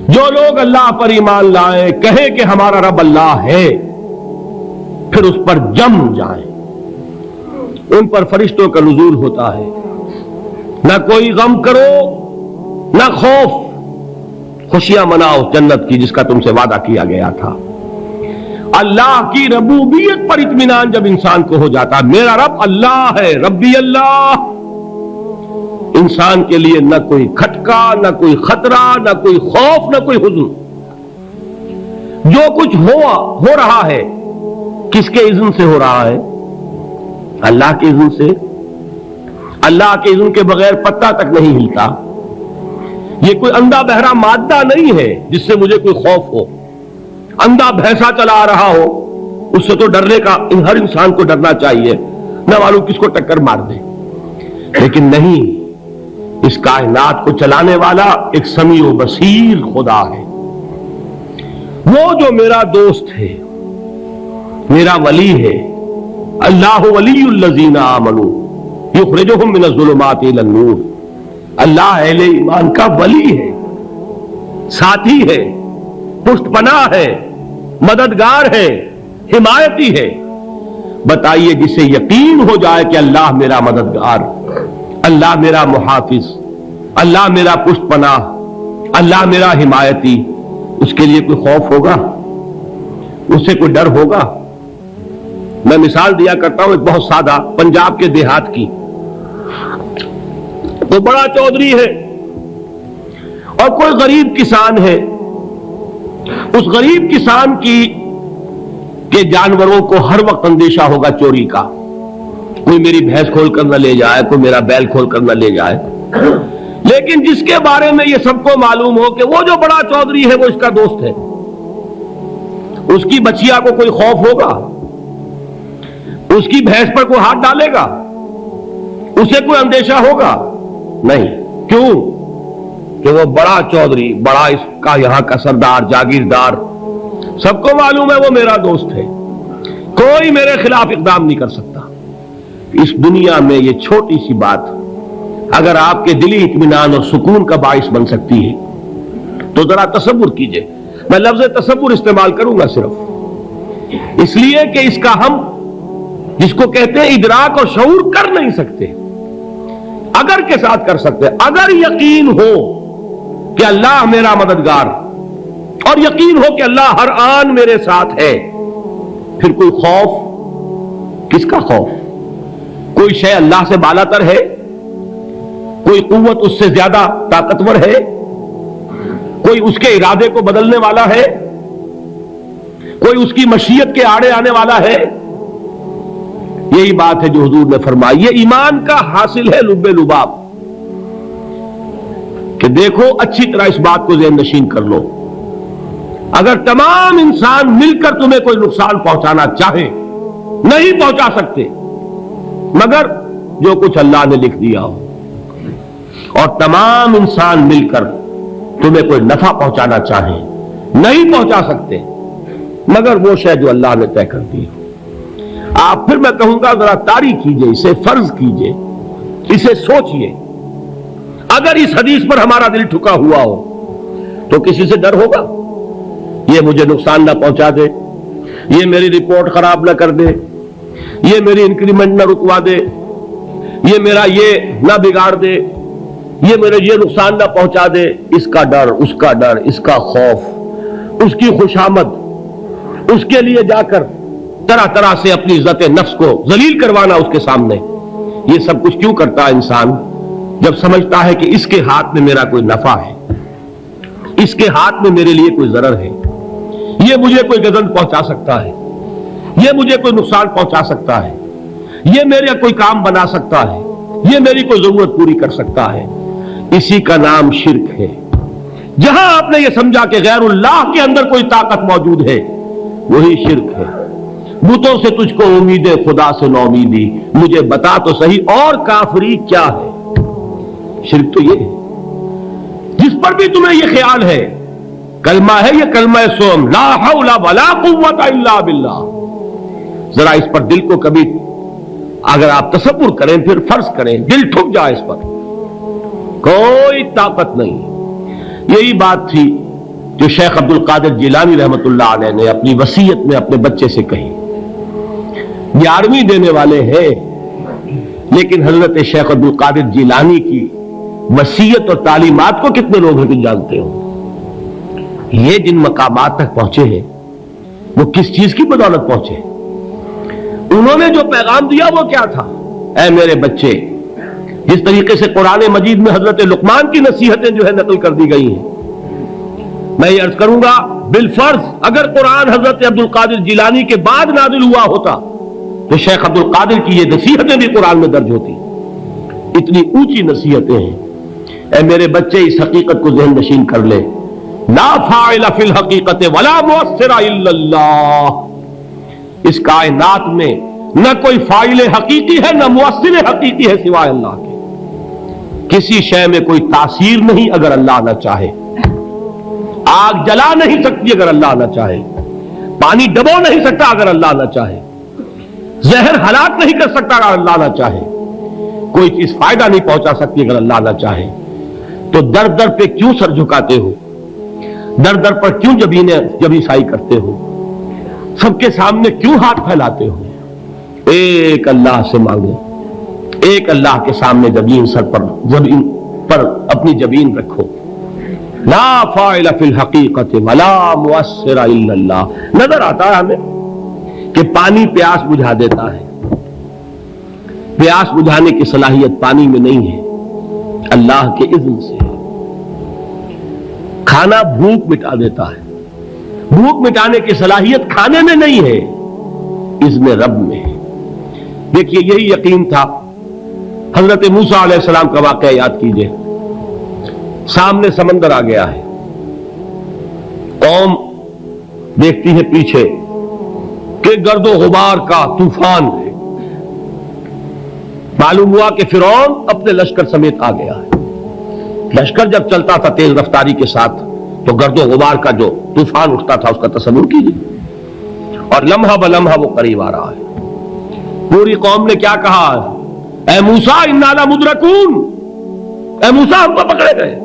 جو لوگ اللہ پر ایمان لائیں، کہیں کہ ہمارا رب اللہ ہے، پھر اس پر جم جائیں، ان پر فرشتوں کا نزول ہوتا ہے، نہ کوئی غم کرو نہ خوف، خوشیاں مناؤ جنت کی جس کا تم سے وعدہ کیا گیا تھا۔ اللہ کی ربوبیت پر اطمینان جب انسان کو ہو جاتا، میرا رب اللہ ہے، ربی اللہ، انسان کے لیے نہ کوئی کھٹکا، نہ کوئی خطرہ، نہ کوئی خوف، نہ کوئی حزن۔ جو کچھ ہو رہا ہے کس کے اذن سے ہو رہا ہے؟ اللہ کے اذن سے۔ اللہ کے اذن کے بغیر پتا تک نہیں ہلتا۔ یہ کوئی اندھا بہرا مادہ نہیں ہے جس سے مجھے کوئی خوف ہو۔ اندھا بھینسا چلا آ رہا ہو اس سے تو ڈرنے کا ہر انسان کو ڈرنا چاہیے، نہ معلوم کس کو ٹکر مار دے، لیکن نہیں، اس کائنات کو چلانے والا ایک سمیع و بصیر خدا ہے۔ وہ جو میرا دوست ہے، میرا ولی ہے، اللہ ولی الذین آمنوا یخرجہم من الظلمات الی النور، اللہ اہل ایمان کا ولی ہے، ساتھی ہے، پشت پناہ ہے، مددگار ہے، حمایتی ہے۔ بتائیے جسے یقین ہو جائے کہ اللہ میرا مددگار، اللہ میرا محافظ، اللہ میرا پشت پناہ، اللہ میرا حمایتی، اس کے لیے کوئی خوف ہوگا؟ اس سے کوئی ڈر ہوگا؟ میں مثال دیا کرتا ہوں ایک بہت سادہ، پنجاب کے دیہات کی۔ وہ بڑا چودھری ہے اور کوئی غریب کسان ہے، اس غریب کسان کے جانوروں کو ہر وقت اندیشہ ہوگا چوری کا، کوئی میری بھینس کھول کر نہ لے جائے، کوئی میرا بیل کھول کر نہ لے جائے۔ لیکن جس کے بارے میں یہ سب کو معلوم ہو کہ وہ جو بڑا چودھری ہے وہ اس کا دوست ہے، اس کی بچیا کو کوئی خوف ہوگا؟ اس کی بھینس پر کوئی ہاتھ ڈالے گا؟ اسے کوئی اندیشہ ہوگا؟ نہیں۔ کیوں؟ کہ وہ بڑا چودھری، بڑا اس کا یہاں کا سردار، جاگیردار، سب کو معلوم ہے وہ میرا دوست ہے، کوئی میرے خلاف اقدام نہیں کر سکتا۔ اس دنیا میں یہ چھوٹی سی بات اگر آپ کے دلی اطمینان اور سکون کا باعث بن سکتی ہے تو ذرا تصور کیجئے۔ میں لفظ تصور استعمال کروں گا صرف اس لیے کہ اس کا ہم جس کو کہتے ہیں ادراک اور شعور کر نہیں سکتے، اگر کے ساتھ کر سکتے۔ اگر یقین ہو کہ اللہ میرا مددگار اور یقین ہو کہ اللہ ہر آن میرے ساتھ ہے، پھر کوئی خوف، کس کا خوف؟ کوئی شے اللہ سے بالا تر ہے؟ کوئی قوت اس سے زیادہ طاقتور ہے؟ کوئی اس کے ارادے کو بدلنے والا ہے؟ کوئی اس کی مشیت کے آڑے آنے والا ہے؟ یہی بات ہے جو حضور نے فرمائی، یہ ایمان کا حاصل ہے لب لباب، کہ دیکھو اچھی طرح اس بات کو ذہن نشین کر لو، اگر تمام انسان مل کر تمہیں کوئی نقصان پہنچانا چاہے نہیں پہنچا سکتے مگر جو کچھ اللہ نے لکھ دیا ہو، اور تمام انسان مل کر تمہیں کوئی نفع پہنچانا چاہیں نہیں پہنچا سکتے مگر وہ شے جو اللہ نے طے کر دی ہو۔ آپ پھر میں کہوں گا ذرا طاری کیجئے، اسے فرض کیجئے، اسے سوچئے، اگر اس حدیث پر ہمارا دل ٹھکا ہوا ہو تو کسی سے ڈر ہوگا؟ یہ مجھے نقصان نہ پہنچا دے، یہ میری رپورٹ خراب نہ کر دے، یہ میری انکریمنٹ نہ رکوا دے، یہ میرا یہ نہ بگاڑ دے، یہ میرے یہ نقصان نہ پہنچا دے، اس کا ڈر، اس کا ڈر، اس کا خوف، اس کی خوشامد، اس کے لیے جا کر طرح طرح سے اپنی عزت نفس کو ذلیل کروانا اس کے سامنے۔ یہ سب کچھ کیوں کرتا ہے انسان؟ جب سمجھتا ہے کہ اس کے ہاتھ میں میرا کوئی نفع ہے، اس کے ہاتھ میں میرے لیے کوئی ضرر ہے، یہ مجھے کوئی گزن پہنچا سکتا ہے، یہ مجھے کوئی نقصان پہنچا سکتا ہے، یہ میرا کوئی کام بنا سکتا ہے، یہ میری کوئی ضرورت پوری کر سکتا ہے، اسی کا نام شرک ہے۔ جہاں آپ نے یہ سمجھا کہ غیر اللہ کے اندر کوئی طاقت موجود ہے وہی شرک ہے۔ بتوں سے تجھ کو امید خدا سے نو امیدی، مجھے بتا تو صحیح اور کافری کیا ہے؟ شرک تو یہ ہے جس پر بھی تمہیں یہ خیال ہے، کلمہ ہے یہ کلمہ سوم، لا حول ولا قوت الا باللہ، ذرا اس پر دل کو کبھی اگر آپ تصور کریں، پھر فرض کریں، دل ٹھک جائے اس پر، کوئی طاقت نہیں۔ یہی بات تھی جو شیخ عبد القادر جیلانی رحمت اللہ علیہ نے اپنی وصیت میں اپنے بچے سے کہی. 11ویں دینے والے ہیں، لیکن حضرت شیخ عبد القادر جیلانی کی وصیت اور تعلیمات کو کتنے لوگ ہیں جانتے ہو؟ یہ جن مقامات تک پہنچے ہیں وہ کس چیز کی بدولت پہنچے؟ انہوں نے جو پیغام دیا وہ کیا تھا؟ اے میرے بچے، جس طریقے سے قرآن مجید میں حضرت لقمان کی نصیحتیں جو ہے نقل کر دی گئی ہیں، میں یہ عرض کروں گا بالفرض اگر قرآن حضرت عبد القادر جیلانی کے بعد نازل ہوا ہوتا تو شیخ عبد القادر کی یہ نصیحتیں بھی قرآن میں درج ہوتی. اتنی اونچی نصیحتیں ہیں. اے میرے بچے، اس حقیقت کو ذہن نشین کر لے، لا فاعل فی الحقیقت ولا مؤثر الا اللہ. اس کائنات میں نہ کوئی فاعل حقیقی ہے نہ مؤثر حقیقی ہے سوائے اللہ کے. کسی شے میں کوئی تاثیر نہیں اگر اللہ نہ چاہے. آگ جلا نہیں سکتی اگر اللہ نہ چاہے. پانی ڈبو نہیں سکتا اگر اللہ نہ چاہے. زہر ہلاک نہیں کر سکتا اگر اللہ نہ چاہے. کوئی چیز فائدہ نہیں پہنچا سکتی اگر اللہ نہ چاہے. تو در در پہ کیوں سر جھکاتے ہو؟ در در پر کیوں جبیں سائی کرتے ہو؟ سب کے سامنے کیوں ہاتھ پھیلاتے ہو؟ ایک اللہ سے مانگو، ایک اللہ کے سامنے جبین پر اپنی جبین رکھو. لا فاعل فی الحقیقت ولا مؤثر الا اللہ. نظر آتا ہے ہمیں کہ پانی پیاس بجھا دیتا ہے. پیاس بجھانے کی صلاحیت پانی میں نہیں ہے، اللہ کے اذن سے. کھانا بھوک مٹا دیتا ہے، بھوک مٹانے کی صلاحیت کھانے میں نہیں ہے، اذن رب میں ہے. دیکھیے یہی یقین تھا. حضرت موسیٰ علیہ السلام کا واقعہ یاد کیجئے. سامنے سمندر آ گیا ہے، قوم دیکھتی ہے پیچھے کہ گرد و غبار کا طوفان ہے. معلوم ہوا کہ فرعون اپنے لشکر سمیت آ گیا ہے. لشکر جب چلتا تھا تیز رفتاری کے ساتھ تو گرد و غبار کا جو طوفان اٹھتا تھا اس کا تصور کیجیے. اور لمحہ بلمحہ وہ قریب آ رہا ہے. پوری قوم نے کیا کہا؟ اے موسیٰ انا لمدرکون، اے موسیٰ ہم کو پکڑے گئے.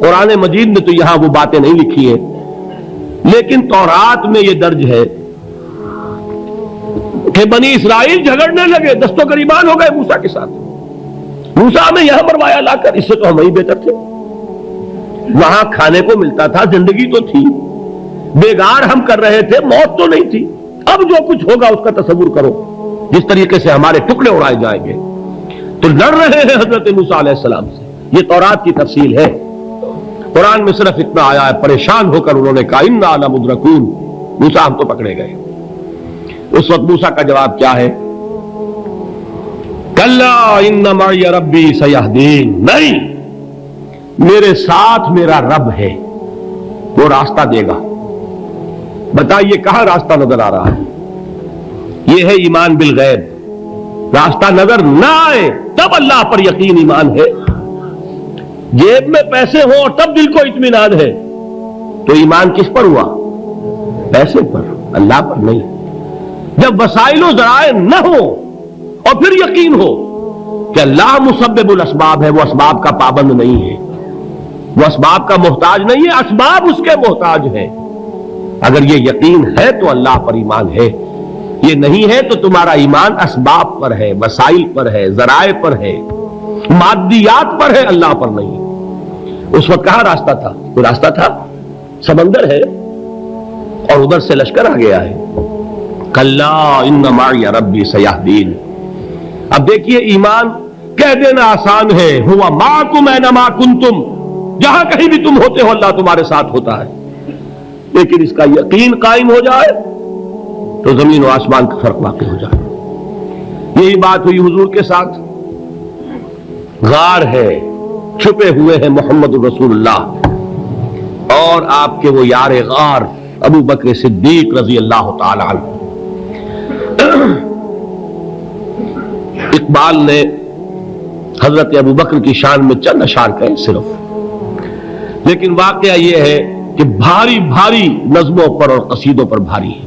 قرآن مجید میں تو یہاں وہ باتیں نہیں لکھی ہیں، لیکن تورات میں یہ درج ہے کہ بنی اسرائیل جھگڑنے لگے، دست و گریبان ہو گئے موسیٰ کے ساتھ. موسیٰ ہمیں یہاں مروایا لا کر، اس سے تو ہم ہی بہتر تھے. وہاں کھانے کو ملتا تھا، زندگی تو تھی، بیگار ہم کر رہے تھے، موت تو نہیں تھی. اب جو کچھ ہوگا اس کا تصور کرو، جس طریقے سے ہمارے ٹکڑے اڑائے جائیں گے. تو لڑ رہے ہیں حضرت موسیٰ علیہ السلام سے. یہ تورات کی تفصیل ہے. قرآن میں صرف اتنا آیا ہے، پریشان ہو کر انہوں نے کہا انا لمدرکون، موسیٰ ہم تو پکڑے گئے. اس وقت موسیٰ کا جواب کیا ہے؟ کلا ان معی ربی سیہدین. نہیں، میرے ساتھ میرا رب ہے، وہ راستہ دے گا. بتائیے کہاں راستہ نظر آ رہا ہے؟ یہ ہے ایمان بالغیب. راستہ نظر نہ آئے تب اللہ پر یقین ایمان ہے. جیب میں پیسے ہوں اور تب دل کو اطمینان ہے تو ایمان کس پر ہوا؟ پیسے پر، اللہ پر نہیں. جب وسائل و ذرائع نہ ہو اور پھر یقین ہو کہ اللہ مسبب الاسباب ہے، وہ اسباب کا پابند نہیں ہے، وہ اسباب کا محتاج نہیں ہے، اسباب اس کے محتاج ہے. اگر یہ یقین ہے تو اللہ پر ایمان ہے. یہ نہیں ہے تو تمہارا ایمان اسباب پر ہے، وسائل پر ہے، ذرائع پر ہے، مادیات پر ہے، اللہ پر نہیں. اس وقت کہاں راستہ تھا؟ کوئی راستہ تھا؟ سمندر ہے اور ادھر سے لشکر آ گیا ہے. کلا ان معی ربی سیہدین. اب دیکھیے ایمان کہہ دینا آسان ہے، ہوا معکم اینما کنتم، جہاں کہیں بھی تم ہوتے ہو اللہ تمہارے ساتھ ہوتا ہے. لیکن اس کا یقین قائم ہو جائے تو زمین و آسمان کا فرق واقع ہو جائے. یہی بات ہوئی حضور کے ساتھ. غار ہے، چھپے ہوئے ہیں محمد رسول اللہ اور آپ کے وہ یار غار ابو بکر صدیق رضی اللہ تعالی عنہ. اقبال نے حضرت ابو بکر کی شان میں چند اشعار کہے صرف، لیکن واقعہ یہ ہے کہ بھاری بھاری نظموں پر اور قصیدوں پر بھاری ہے.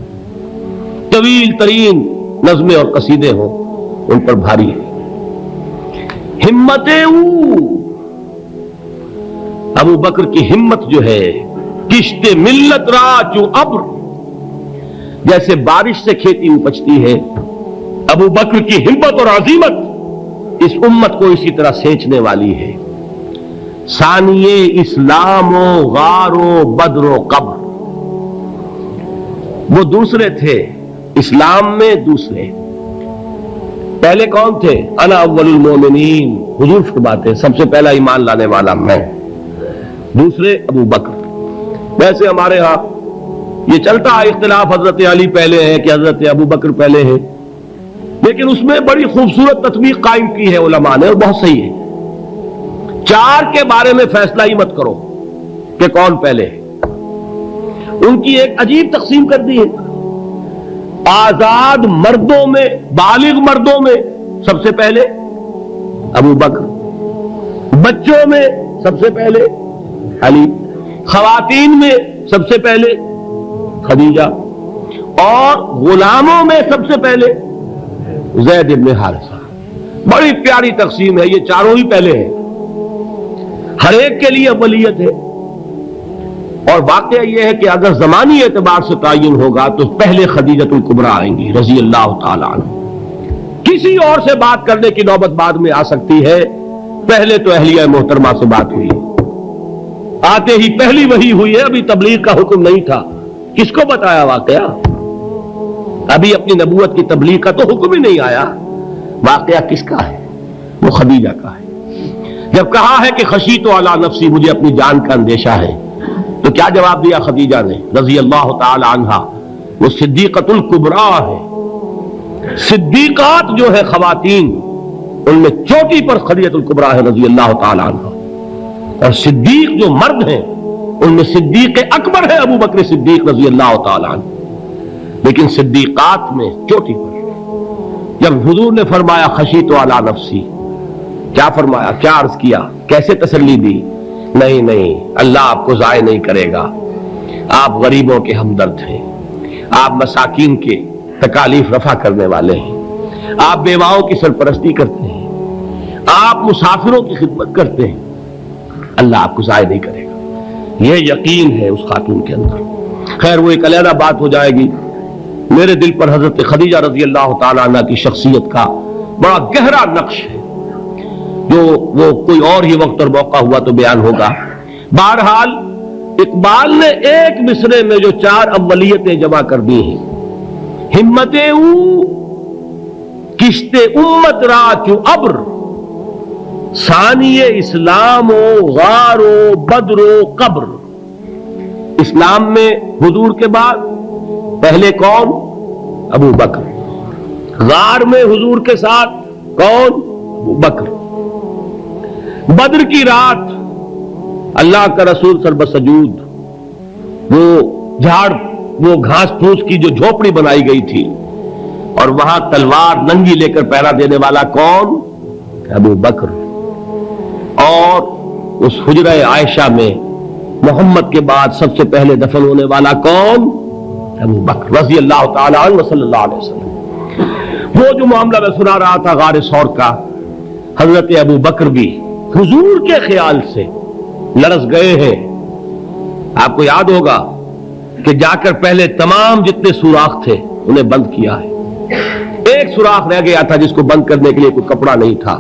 طویل ترین نظمیں اور قصیدے ہوں ان پر بھاری ہے. ہمت ابو بکر کی ہمت جو ہے کشت ملت را چو ابر، جیسے بارش سے کھیتی اپجتی ہے، ابو بکر کی ہمت اور عزیمت اس امت کو اسی طرح سینچنے والی ہے۔ ثانیے اسلام و غار و بدر و قبر، وہ دوسرے تھے اسلام میں، دوسرے پہلے کون تھے؟ انا اول المومنین، حضور فرماتے سب سے پہلا ایمان لانے والا میں، دوسرے ابو بکر۔ ویسے ہمارے ہاں یہ چلتا ہے اختلاف، حضرت علی پہلے ہے کہ حضرت ابو بکر پہلے ہے، لیکن اس میں بڑی خوبصورت تطبیق قائم کی ہے علماء نے، اور بہت صحیح ہے۔ چار کے بارے میں فیصلہ ہی مت کرو کہ کون پہلے ہے، ان کی ایک عجیب تقسیم کر دی ہے۔ آزاد مردوں میں، بالغ مردوں میں سب سے پہلے ابو بکر، بچوں میں سب سے پہلے علی، خواتین میں سب سے پہلے خدیجہ، اور غلاموں میں سب سے پہلے زید بن حارثہ۔ بڑی پیاری تقسیم ہے، یہ چاروں ہی پہلے ہیں، ہر ایک کے لیے اولیت ہے۔ اور واقعہ یہ ہے کہ اگر زمانی اعتبار سے تعین ہوگا تو پہلے خدیجۃ الکبریٰ آئیں گی رضی اللہ تعالی عنہ۔ کسی اور سے بات کرنے کی نوبت بعد میں آ سکتی ہے، پہلے تو اہلیہ محترمہ سے بات ہوئی، آتے ہی پہلی وحی ہوئی ہے، ابھی تبلیغ کا حکم نہیں تھا۔ کس کو بتایا واقعہ؟ ابھی اپنی نبوت کی تبلیغ کا تو حکم ہی نہیں آیا۔ واقعہ کس کا ہے؟ وہ خدیجہ کا ہے۔ جب کہا ہے کہ خشیت علی نفسی، مجھے اپنی جان کا اندیشہ ہے، تو کیا جواب دیا خدیجہ نے رضی اللہ تعالی عنہا؟ وہ صدیقۃ الکبریٰ ہے۔ صدیقات جو ہے خواتین، ان میں چوٹی پر خدیجۃ الکبریٰ ہے رضی اللہ تعالی عنہا، اور صدیق جو مرد ہیں ان میں صدیق اکبر ہے ابو بکر صدیق رضی اللہ تعالی عنہ، لیکن صدیقات میں چوٹی پر۔ جب حضور نے فرمایا خشیت علی نفسی، کیا فرمایا، کیا عرض کیا، کیسے تسلی دی؟ نہیں نہیں، اللہ آپ کو ضائع نہیں کرے گا، آپ غریبوں کے ہمدرد ہیں، آپ مساکین کے تکالیف رفع کرنے والے ہیں، آپ بیواؤں کی سرپرستی کرتے ہیں، آپ مسافروں کی خدمت کرتے ہیں، اللہ آپ کو ضائع نہیں کرے گا۔ یہ یقین ہے اس خاتون کے اندر۔ خیر وہ ایک علیحدہ بات ہو جائے گی۔ میرے دل پر حضرت خدیجہ رضی اللہ تعالی عنہ کی شخصیت کا بڑا گہرا نقش ہے، جو وہ کوئی اور ہی وقت اور موقع ہوا تو بیان ہوگا۔ بہرحال اقبال نے ایک مصرے میں جو چار اولیتیں جمع کر دی ہیں، ہمت او کشت امت را چو ابر، ثانی اسلام و غار و بدر و قبر۔ اسلام میں حضور کے بعد پہلے کون؟ ابو بکر۔ غار میں حضور کے ساتھ کون؟ ابو بکر۔ بدر کی رات اللہ کا رسول سر بسجود، وہ گھاس پھوس کی جو جھوپڑی بنائی گئی تھی، اور وہاں تلوار ننگی لے کر پہرا دینے والا کون؟ ابو بکر۔ اور اس حجرہ عائشہ میں محمد کے بعد سب سے پہلے دفن ہونے والا کون؟ ابو بکر رضی اللہ تعالی عنہ صلی اللہ علیہ وسلم۔ وہ جو معاملہ میں سنا رہا تھا غار ثور کا، حضرت ابو بکر بھی حضور کے خیال سے لرز گئے ہیں۔ آپ کو یاد ہوگا کہ جا کر پہلے تمام جتنے سوراخ تھے انہیں بند کیا ہے، ایک سوراخ رہ گیا تھا جس کو بند کرنے کے لیے کوئی کپڑا نہیں تھا،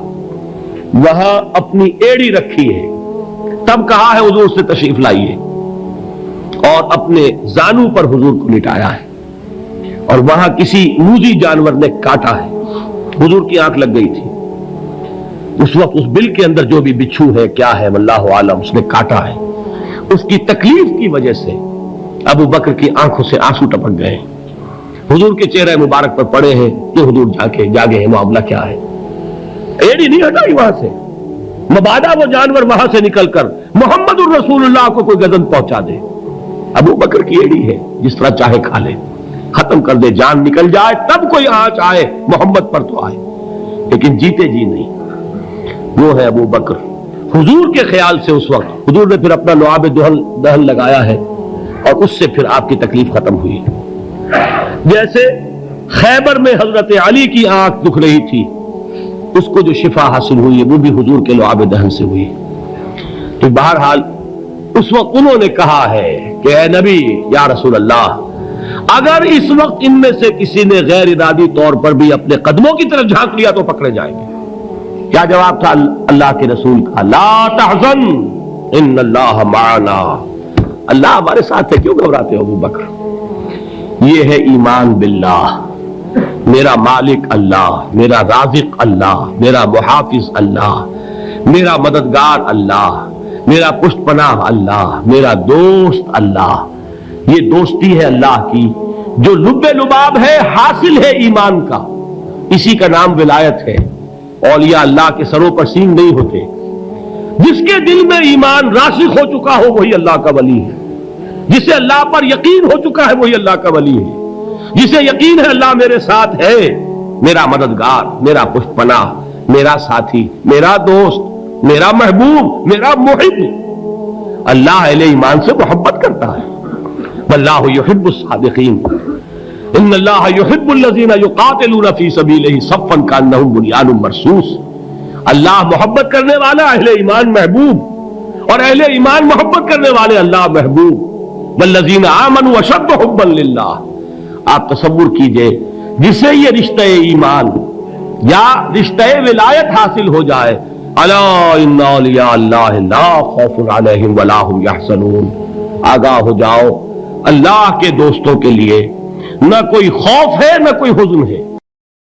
وہاں اپنی ایڑی رکھی ہے، تب کہا ہے حضور سے تشریف لائیے، اور اپنے زانو پر حضور کو لٹایا ہے، اور وہاں کسی موذی جانور نے کاٹا ہے، حضور کی آنکھ لگ گئی تھی، اس وقت اس بل کے اندر جو بھی بچھو ہے کیا ہے واللہ عالم، اس نے کاٹا ہے، اس کی تکلیف کی وجہ سے ابو بکر کی آنکھوں سے آنسو ٹپک گئے، حضور کے چہرے مبارک پر پڑے ہیں کہ حضور جاگے ہیں، معاملہ کیا ہے؟ ایڑی نہیں ہٹائی وہاں سے، مبادا وہ جانور وہاں سے نکل کر محمد الرسول اللہ کو کوئی گزن پہنچا دے، ابو بکر کی ایڑی ہے، جس طرح چاہے کھا لے، ختم کر دے، جان نکل جائے تب کوئی آنچ آئے، محمد پر تو آئے، لیکن جیتے جی نہیں۔ وہ ہے ابو بکر۔ حضور کے خیال سے اس وقت حضور نے پھر اپنا لعاب دہن لگایا ہے، اور اس سے پھر آپ کی تکلیف ختم ہوئی۔ جیسے خیبر میں حضرت علی کی آنکھ دکھ رہی تھی، اس کو جو شفا حاصل ہوئی وہ بھی حضور کے لعاب دہن سے ہوئی۔ تو بہرحال اس وقت انہوں نے کہا ہے کہ اے نبی یا رسول اللہ، اگر اس وقت ان میں سے کسی نے غیر ارادی طور پر بھی اپنے قدموں کی طرف جھانک لیا تو پکڑے جائیں گے۔ کیا جواب تھا اللہ کے رسول کا؟ لا تحزن ان اللہ معنا، اللہ ہمارے ساتھ ہے، کیوں گھبراتے ہو ابو بکر؟ یہ ہے ایمان باللہ، میرا مالک اللہ، میرا رازق اللہ، میرا محافظ اللہ، میرا مددگار اللہ، میرا پشت پناہ اللہ، میرا دوست اللہ۔ یہ دوستی ہے اللہ کی جو لب لباب ہے، حاصل ہے ایمان کا، اسی کا نام ولایت ہے۔ اولیاء اللہ کے سروں پر سینگ نہیں ہوتے، جس کے دل میں ایمان راسخ ہو چکا ہو وہی اللہ کا ولی ہے، جسے اللہ پر یقین ہو چکا ہے وہی اللہ کا ولی ہے، جسے یقین ہے اللہ میرے ساتھ ہے، میرا مددگار، میرا پشت پناہ، میرا ساتھی، میرا دوست، میرا محبوب، میرا محب۔ اللہ اہل ایمان سے محبت کرتا ہے۔ واللہ یحب الصادقین، ان اللہ یحب الذین یقاتلون فی سبیلہ صفا کانہم بنیان مرصوص۔ اللہ محبت کرنے والا، اہل ایمان محبوب، اور اہل ایمان محبت کرنے والے اللہ محبوب۔ والذین آمنوا اشد حبا للہ۔ آپ تصور کیجئے جسے یہ رشتہ ایمان یا رشتہ ولایت حاصل ہو جائے، الا ان اولیاء اللہ لا خوف علیہم ولا هم یحزنون، آگاہ ہو جاؤ، اللہ کے دوستوں کے لیے نہ کوئی خوف ہے نہ کوئی حزن ہے۔